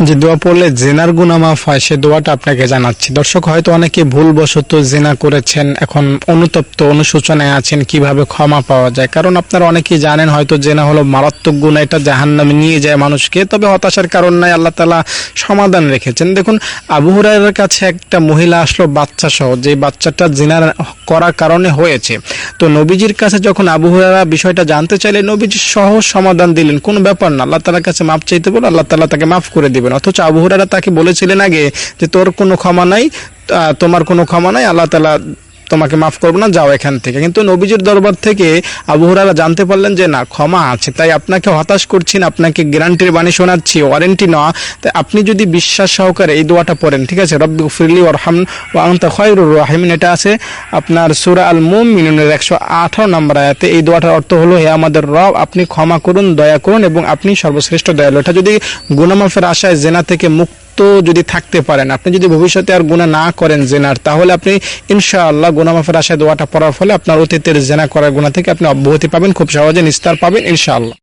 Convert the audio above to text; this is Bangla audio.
যে দোয়া পড়লে জেনার গুনাহ মাফ হয়, সে দোয়াটা আপনাকে জানাচ্ছি। দর্শক, হয়তো অনেকে ভুলবশত জেনা করেছেন, এখন অনুতপ্ত অনুশোচনায় আছেন কিভাবে ক্ষমা পাওয়া যায়। কারণ আপনারা অনেকেই জানেন হয়তো জেনা হলো মারাত্মক গুনাহ, এটা জাহান্নামে নিয়ে যায় মানুষকে। তবে হতাশার কারণ নাই, আল্লাহ তাআলা সমাধান রেখেছেন। দেখুন, আবু হুরায়রার কাছে একটা মহিলা আসলো বাচ্চা সহ, যে বাচ্চাটা জেনা করার কারণে হয়েছে। তো নবীজির কাছে যখন আবু হুরায়রা বিষয়টা জানতে চাইলে নবীজি সহজ সমাধান দিলেন, কোনো ব্যাপার না, আল্লাহ তাআলার কাছে মাফ চাইতে বলো, আল্লাহ তাআলা তাকে মাফ করে দিবেন। অথচ আবু হুরায়রা তাকে বলেছিলেন আগে যে তোর কোনো ক্ষমা নাই, তোমার কোনো ক্ষমা নাই, আল্লাহ তাআলা তোমাকে মাফ করবো না, যাও এখান থেকে। কিন্তু নবীজির দরবার থেকে আবু হুরায়রা জানতে পারলেন যে না, ক্ষমা আছে। তাই আপনাকে হতাশ করছি না, আপনাকে গ্যারান্টির বাণী শোনাচ্ছি, ওয়ারেন্টি না। তাই আপনি যদি বিশ্বাস সহকারে এই দোয়াটা পড়েন, ঠিক আছে, রব্বি গফিরলি ওয়ারহাম ওয়া আনতা খায়রুর রাহিমিন, এটা আছে আপনার সূরা আল মুমিনুনের 118 নম্বর আয়াতে। এই দোয়াটার অর্থ হলো, হে আমাদের রব, আপনি ক্ষমা করুন, দয়া করুন এবং আপনি সর্বশ্রেষ্ঠ দয়ালু। এটা যদি গুনাহ মাফের আশায় জেনা থেকে মুক্ত যদি থাকতে পারেন, আপনি যদি ভবিষ্যতে আর গুনাহ না করেন জেনার, তাহলে আপনি ইনশাআল্লাহ গুনাহ মাফের আশায় দোয়াটা পড়ার ফলে আপনার অতীতের জেনা করার গুনাহ থেকে আপনি অব্যাহতি পাবেন, খুব সহজে নিস্তার পাবেন ইনশাআল্লাহ।